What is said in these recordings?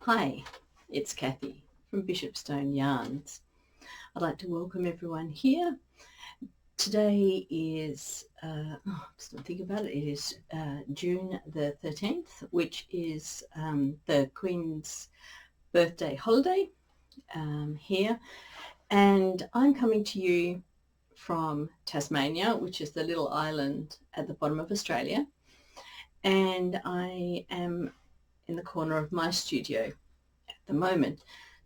Hi, it's Kathy from Bishopstone Yarns. I'd like to welcome everyone here. Today is, just don't think about it, it is June the 13th, which is the Queen's birthday holiday here. And I'm coming to you from Tasmania, which is the little island at the bottom of Australia. And I am in the corner of my studio at the moment.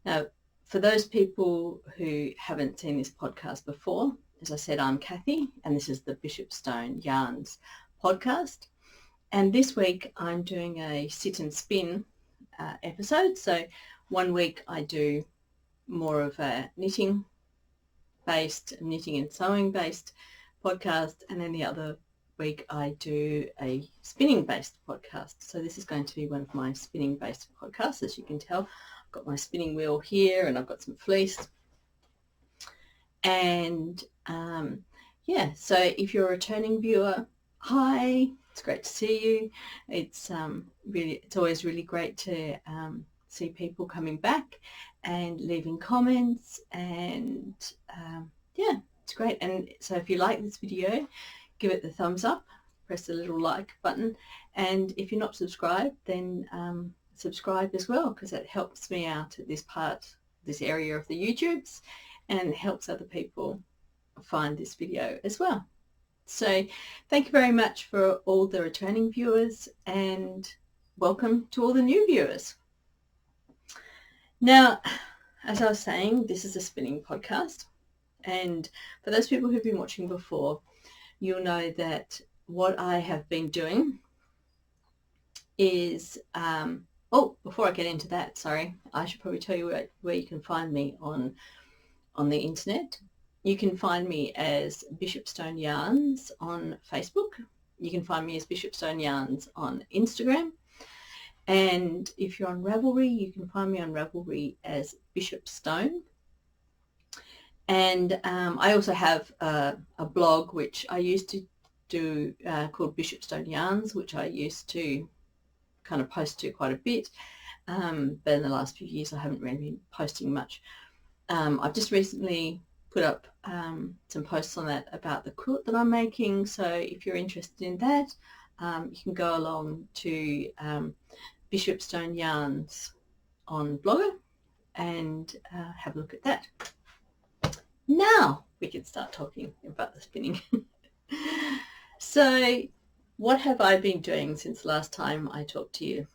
Now, for those people who haven't seen this podcast before, as I said, I'm Kathy, and this is the Bishopstone Yarns podcast. And this week I'm doing a sit and spin episode. So one week I do more of a knitting and sewing based podcast, and then the other week I do a spinning based podcast. So this is going to be one of my spinning based podcasts. As you can tell, I've got my spinning wheel here and I've got some fleece. And so if you're a returning viewer, hi, it's great to see you. It's always really great to see people coming back and leaving comments, and it's great. And so if you like this video, give it the thumbs up, press the little like button, and if you're not subscribed, then subscribe as well, because that helps me out at this area of the YouTubes, and helps other people find this video as well. So thank you very much for all the returning viewers, and welcome to all the new viewers. Now, as I was saying, this is a spinning podcast, and for those people who've been watching before, you'll know that what I have been doing is, before I get into that, sorry, I should probably tell you where you can find me on the internet. You can find me as Bishopstone Yarns on Facebook. You can find me as Bishopstone Yarns on Instagram. And if you're on Ravelry, you can find me on Ravelry as Bishopstone. And I also have a blog which I used to do called Bishopstone Yarns, which I used to kind of post to quite a bit. But in the last few years, I haven't really been posting much. I've just recently put up some posts on that about the quilt that I'm making. So if you're interested in that, you can go along to Bishopstone Yarns on Blogger and have a look at that. Now we can start talking about the spinning. So what have I been doing since last time I talked to you?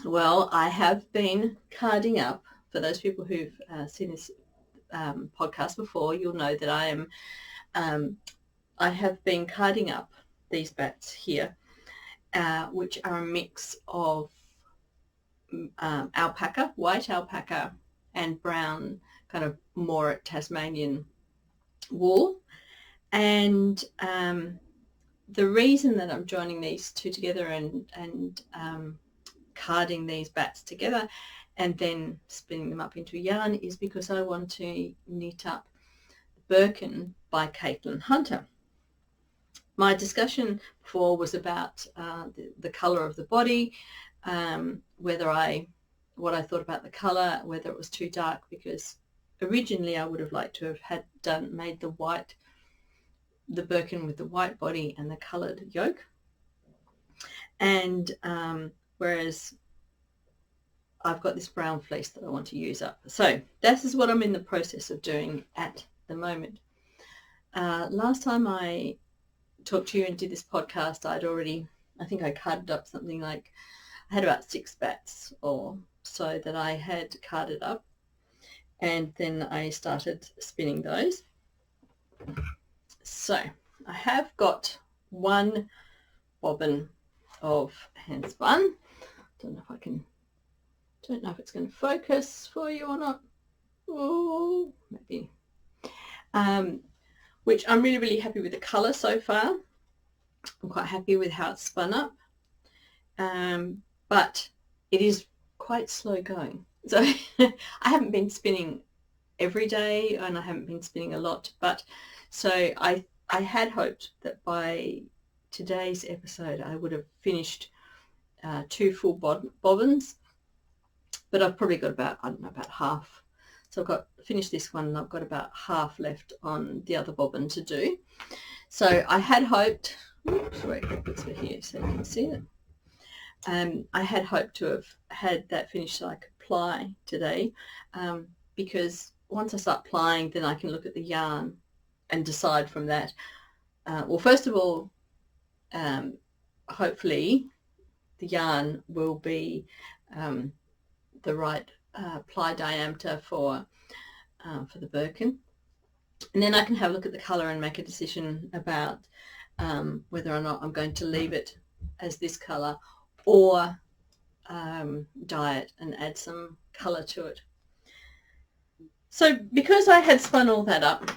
Well, I have been carding up. For those people who've seen this podcast before, you'll know that I have been carding up these bats here, which are a mix of alpaca, white alpaca, and brown kind of more Tasmanian wool. And the reason that I'm joining these two together and carding these bats together and then spinning them up into a yarn is because I want to knit up Birkin by Caitlin Hunter. My discussion before was about the colour of the body, what I thought about the colour, whether it was too dark, because originally I would have liked to have made the Birkin with the white body and the coloured yoke, and whereas I've got this brown fleece that I want to use up. So this is what I'm in the process of doing at the moment. Last time I talked to you and did this podcast, I think I carded up something like, I had about 6 bats or so that I had carded up, and then I started spinning those. So I have got one bobbin of hand spun. Don't know if it's going to focus for you or not. Oh, maybe. Which I'm really, really happy with the colour so far. I'm quite happy with how it's spun up. But it is quite slow going. So I haven't been spinning every day, and I haven't been spinning a lot. But so I had hoped that by today's episode I would have finished 2 full bobbins. but I've probably got about, I don't know, about half. So I've got finished this one and I've got about half left on the other bobbin to do. So I had hoped, oops, wait, I'll put it here so you can see it. I had hoped to have had that finished so I could ply today, because once I start plying, then I can look at the yarn and decide from that. Well, first of all, hopefully the yarn will be the right ply diameter for the Birkin, and then I can have a look at the colour and make a decision about whether or not I'm going to leave it as this colour or dye it and add some colour to it. So because I had spun all that up,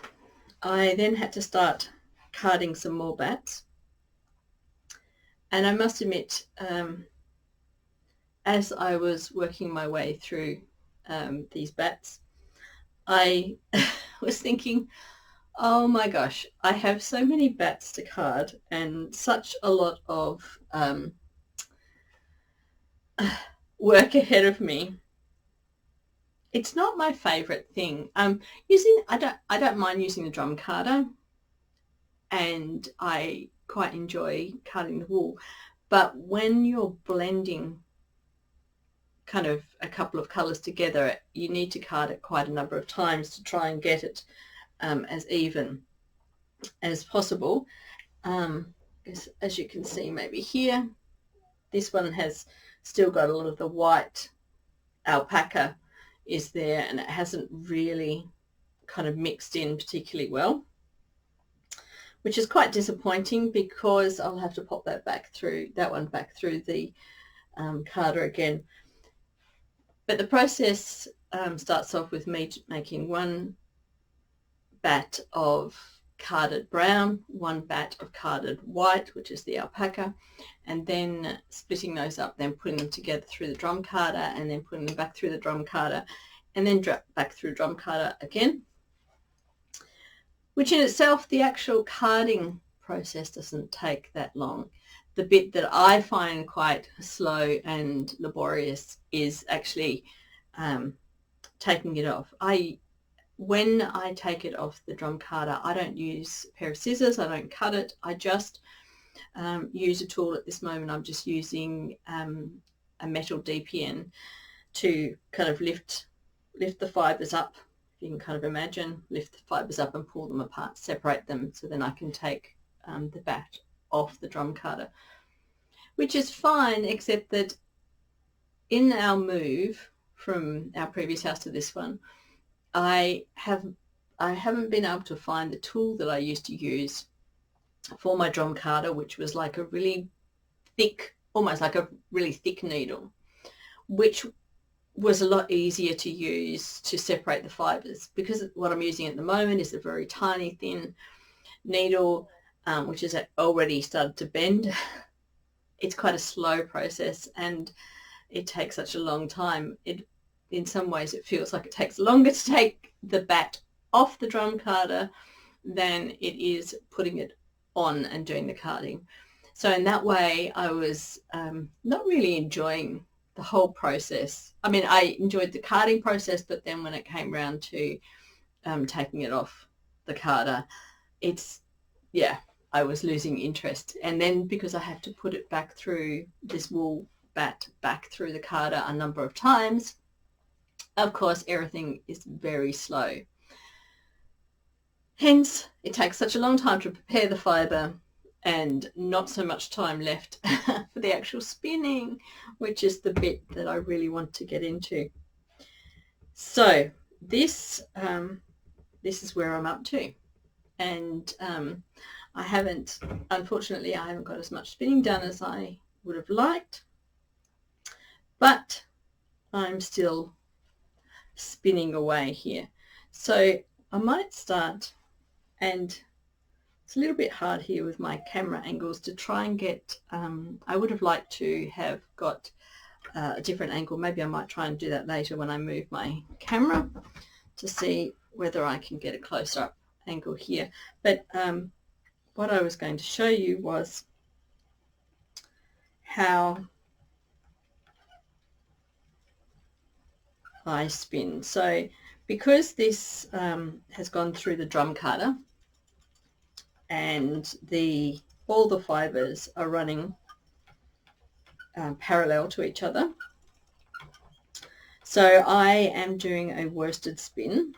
I then had to start carding some more bats, and I must admit, as I was working my way through these bats, I was thinking, oh my gosh, I have so many bats to card and such a lot of work ahead of me. It's not my favorite thing. I don't mind using the drum carder, and I quite enjoy carding the wool, but when you're blending kind of a couple of colors together, you need to card it quite a number of times to try and get it as even as possible. As you can see maybe here, this one has still got a lot of the white alpaca is there, and it hasn't really kind of mixed in particularly well, which is quite disappointing, because I'll have to pop that one back through the carder again. But the process starts off with me making one bat of carded brown, one bat of carded white, which is the alpaca, and then splitting those up, then putting them together through the drum carder, and then putting them back through the drum carder, and then back through drum carder again, which in itself, the actual carding process doesn't take that long. The bit that I find quite slow and laborious is actually taking it off. When I take it off the drum carder, I don't use a pair of scissors, I don't cut it, I just use a tool. At this moment I'm just using a metal DPN to kind of lift the fibres up. You can kind of imagine, lift the fibres up and pull them apart, separate them, so then I can take the bat off the drum carder, which is fine, except that in our move from our previous house to this one, I haven't been able to find the tool that I used to use for my drum carder, which was like a really thick, almost like a really thick needle, which was a lot easier to use to separate the fibres, because what I'm using at the moment is a very tiny thin needle, which has already started to bend. It's quite a slow process, and it takes such a long time. In some ways it feels like it takes longer to take the bat off the drum carder than it is putting it on and doing the carding. So in that way I was not really enjoying the whole process. I mean, I enjoyed the carding process, but then when it came around to taking it off the carder, I was losing interest. And then because I have to put it back through this wool bat back through the carder a number of times, of course everything is very slow. Hence it takes such a long time to prepare the fibre, and not so much time left for the actual spinning, which is the bit that I really want to get into. So this is where I'm up to, and unfortunately I haven't got as much spinning done as I would have liked, but I'm still spinning away here. So I might start, and it's a little bit hard here with my camera angles to try and get, I would have liked to have got a different angle. Maybe I might try and do that later when I move my camera to see whether I can get a closer up angle here. But what I was going to show you was how I spin. So because this has gone through the drum carder and all the fibers are running parallel to each other, so I am doing a worsted spin,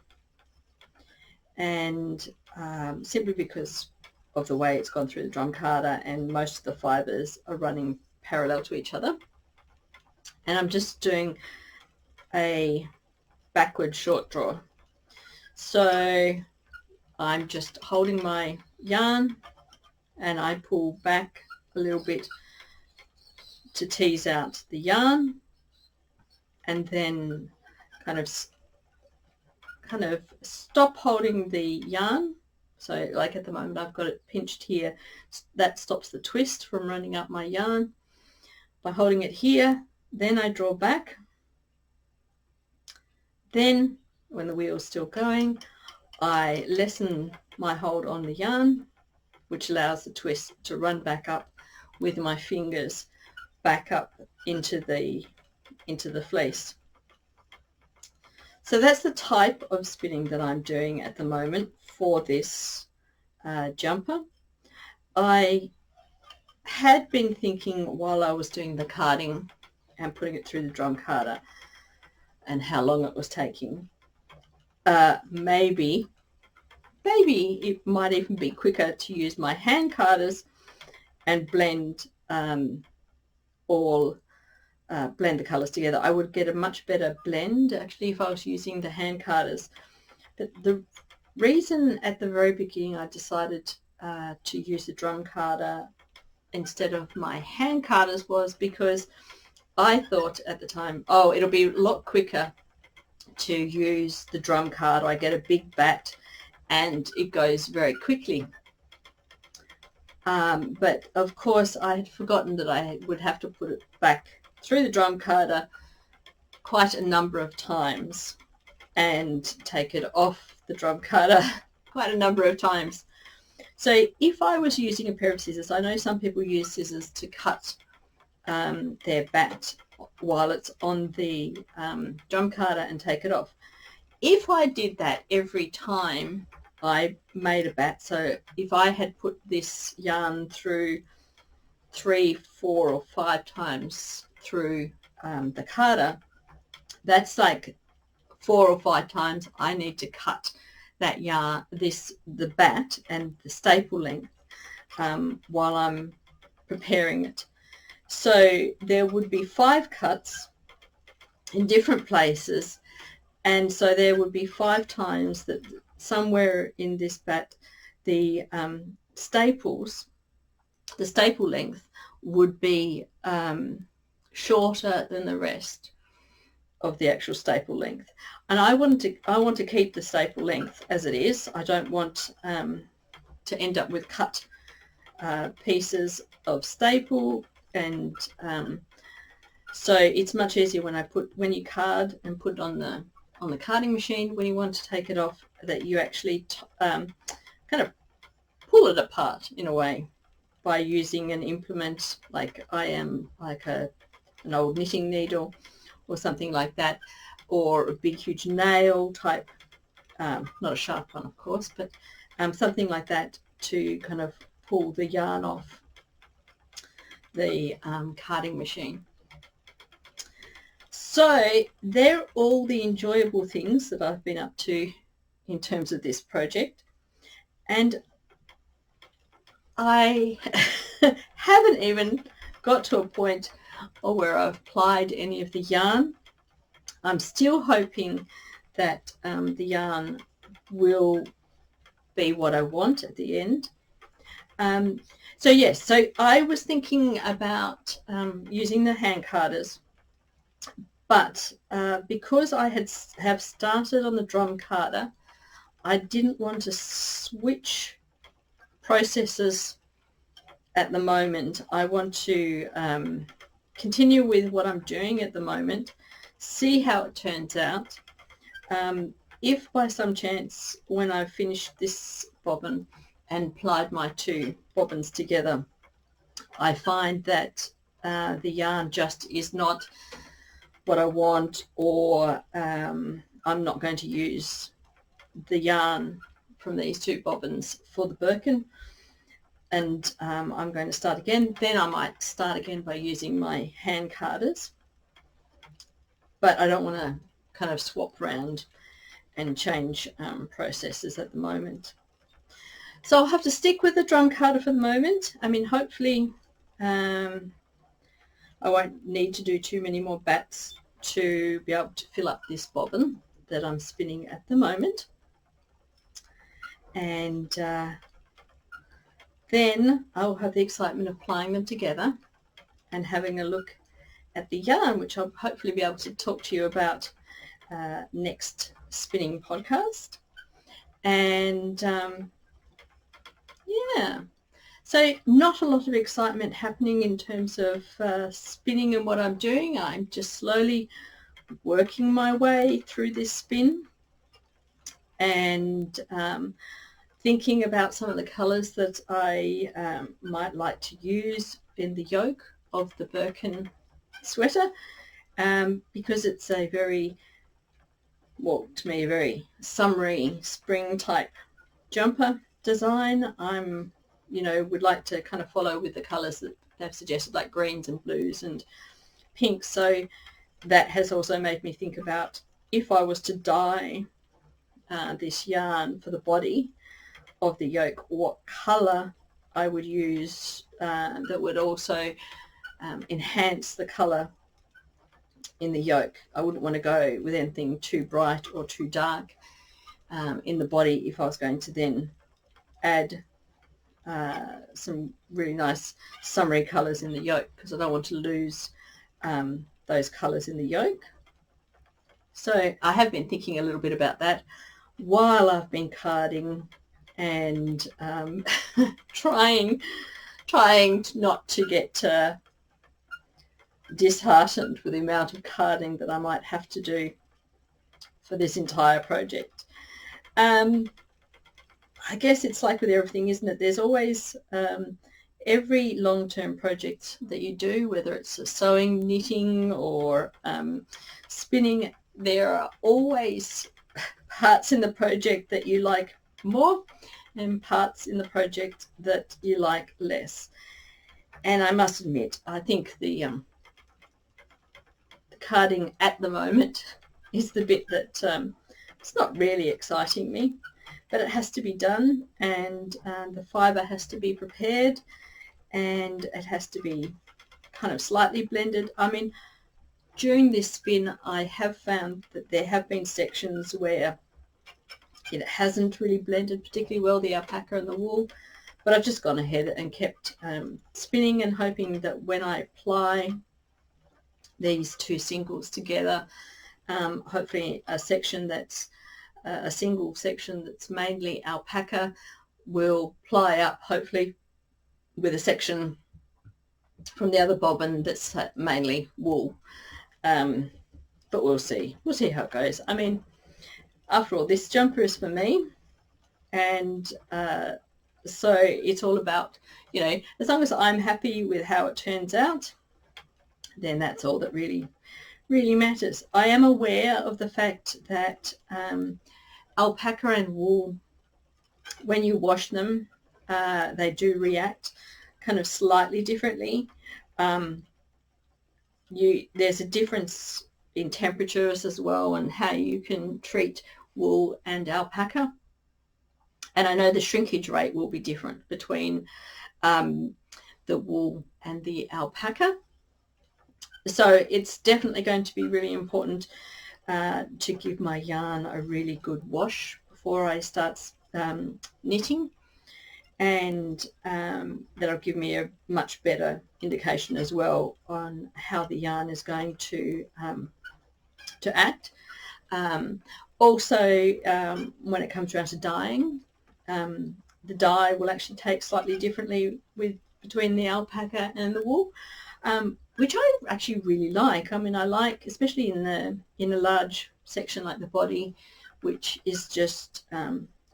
and simply because of the way it's gone through the drum carder and most of the fibers are running parallel to each other. And I'm just doing a backward short draw. So I'm just holding my yarn and I pull back a little bit to tease out the yarn, and then kind of stop holding the yarn. So like at the moment I've got it pinched here. That stops the twist from running up my yarn. By holding it here, then I draw back. Then when the wheel's still going, I lessen my hold on the yarn, which allows the twist to run back up with my fingers back up into the fleece. So that's the type of spinning that I'm doing at the moment for this jumper. I had been thinking while I was doing the carding and putting it through the drum carder and how long it was taking, maybe it might even be quicker to use my hand carders and blend blend the colors together. I would get a much better blend actually if I was using the hand carders. But the reason at the very beginning I decided to use the drum carder instead of my hand carders was because I thought at the time, oh, it'll be a lot quicker to use the drum carder. I get a big bat and it goes very quickly. But of course I had forgotten that I would have to put it back through the drum carder quite a number of times and take it off the drum carder quite a number of times. So if I was using a pair of scissors, I know some people use scissors to cut their bat while it's on the drum carder and take it off. If I did that every time I made a bat, so if I had put this yarn through 3, 4 or 5 times through the carder, that's like 4 or 5 times I need to cut that yarn, the bat and the staple length while I'm preparing it. So there would be 5 cuts in different places, and so there would be 5 times that somewhere in this bat the staple length would be shorter than the rest of the actual staple length. And I want to keep the staple length as it is. I don't want to end up with cut pieces of staple, and so it's much easier when you card and put it on the carding machine. When you want to take it off, that you actually kind of pull it apart in a way by using an implement like an old knitting needle or something like that, or a big huge nail type, not a sharp one of course, but something like that to kind of pull the yarn off the carding machine. So they're all the enjoyable things that I've been up to in terms of this project, and I haven't even got to a point where I've applied any of the yarn. I'm still hoping that the yarn will be what I want at the end. So yes, so I was thinking about using the hand carders, but because I have started on the drum carder, I didn't want to switch processes at the moment. I want to continue with what I'm doing at the moment, see how it turns out. If by some chance when I've finished this bobbin and plied my 2 bobbins together, I find that the yarn just is not what I want, or I'm not going to use the yarn from these two bobbins for the Birkin, and I'm going to start again, then I might start again by using my hand carders. But I don't want to kind of swap around and change processes at the moment. So I'll have to stick with the drum carder for the moment. I mean, hopefully I won't need to do too many more bats to be able to fill up this bobbin that I'm spinning at the moment. And then I'll have the excitement of plying them together and having a look at the yarn, which I'll hopefully be able to talk to you about next spinning podcast. And yeah, so not a lot of excitement happening in terms of spinning and what I'm doing. I'm just slowly working my way through this spin and thinking about some of the colours that I might like to use in the yoke of the Birkin sweater, because it's a very, well, to me, a very summery spring type jumper design. I'm, you know, would like to kind of follow with the colours that they've suggested, like greens and blues and pinks. So that has also made me think about, if I was to dye this yarn for the body of the yoke, what colour I would use that would also enhance the colour in the yoke. I wouldn't want to go with anything too bright or too dark in the body if I was going to then add some really nice summery colours in the yoke, because I don't want to lose those colours in the yoke. So I have been thinking a little bit about that while I've been carding, and trying not to get disheartened with the amount of carding that I might have to do for this entire project. I guess it's like with everything, isn't it? There's always every long-term project that you do, whether it's a sewing, knitting, or spinning, there are always parts in the project that you like more and parts in the project that you like less. And I must admit, I think the carding at the moment is the bit that it's not really exciting me, but it has to be done, and the fibre has to be prepared, and it has to be kind of slightly blended. I mean, during this spin, I have found that there have been sections where it hasn't really blended particularly well, the alpaca and the wool, but I've just gone ahead and kept spinning and hoping that when I apply these two singles together, hopefully a section that's a single section that's mainly alpaca will ply up, hopefully, with a section from the other bobbin that's mainly wool. But we'll see how it goes. I mean, after all, this jumper is for me, and so it's all about, you know, as long as I'm happy with how it turns out, then that's all that really matters. I am aware of the fact that alpaca and wool, when you wash them, they do react kind of slightly differently. There's a difference in temperatures as well, and how you can treat wool and alpaca. And I know the shrinkage rate will be different between the wool and the alpaca. So it's definitely going to be really important to give my yarn a really good wash before I start knitting, and that'll give me a much better indication as well on how the yarn is going to act. Also, when it comes around to dyeing, the dye will actually take slightly differently between the alpaca and the wool, which I actually really like. I mean, I like, especially in a large section like the body, which is just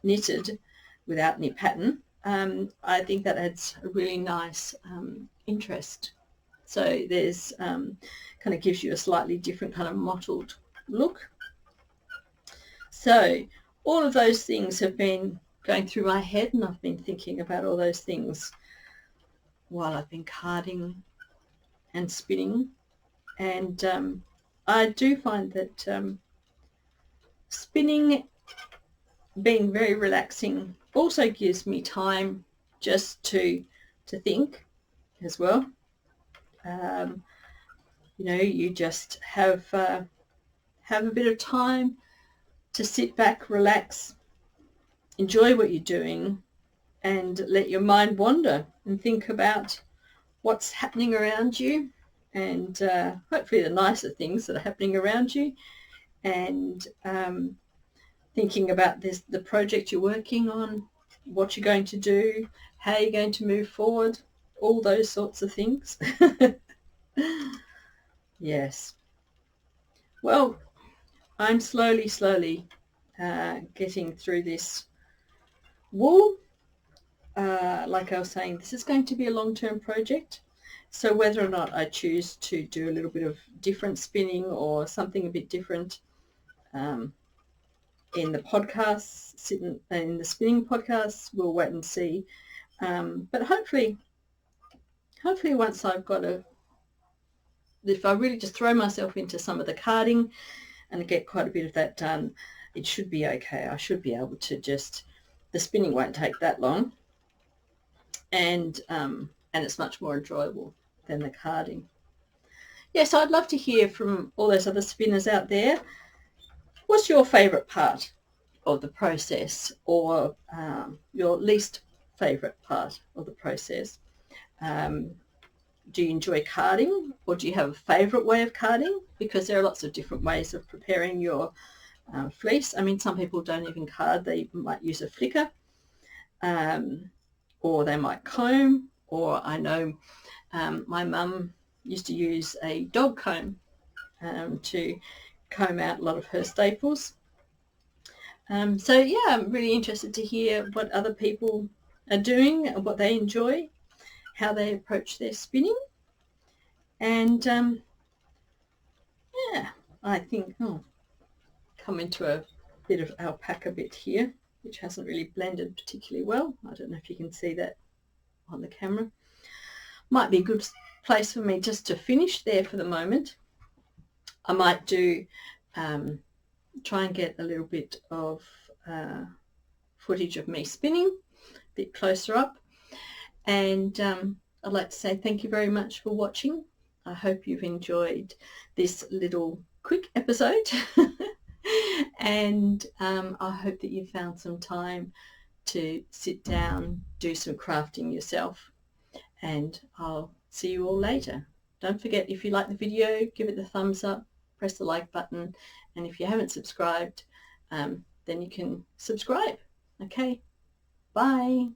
knitted without any pattern. I think that adds a really nice interest. So there's kind of gives you a slightly different kind of mottled look. So all of those things have been going through my head, and I've been thinking about all those things while I've been carding and spinning. And I do find that spinning, being very relaxing, also gives me time just to think as well. You know, you just have a bit of time to sit back, relax, enjoy what you're doing, and let your mind wander and think about what's happening around you, and hopefully the nicer things that are happening around you, and thinking about the project you're working on, what you're going to do, how you're going to move forward, all those sorts of things. Yes. Well, I'm slowly getting through this wool. Like I was saying, this is going to be a long-term project. So whether or not I choose to do a little bit of different spinning or something a bit different in the podcasts, in the spinning podcasts, we'll wait and see. But hopefully once I've got if I really just throw myself into some of the carding and get quite a bit of that done, it should be okay. I should be able to the spinning won't take that long, and it's much more enjoyable than the carding. Yes, I'd love to hear from all those other spinners out there. What's your favourite part of the process, or your least favourite part of the process? Do you enjoy carding, or do you have a favourite way of carding? Because there are lots of different ways of preparing your fleece. I mean, some people don't even card. They might use a flicker, or they might comb, or I know my mum used to use a dog comb to comb out a lot of her staples. So yeah, I'm really interested to hear what other people are doing, what they enjoy, how they approach their spinning. And yeah, I think come into a bit of alpaca bit here, which hasn't really blended particularly well. I don't know if you can see that on the camera. Might be a good place for me just to finish there for the moment. I might do try and get a little bit of footage of me spinning a bit closer up, and I'd like to say thank you very much for watching. I hope you've enjoyed this little quick episode and I hope that you found some time to sit down, do some crafting yourself, and I'll see you all later. Don't forget, if you like the video, give it the thumbs up, press the like button, and if you haven't subscribed, then you can subscribe. Okay, bye.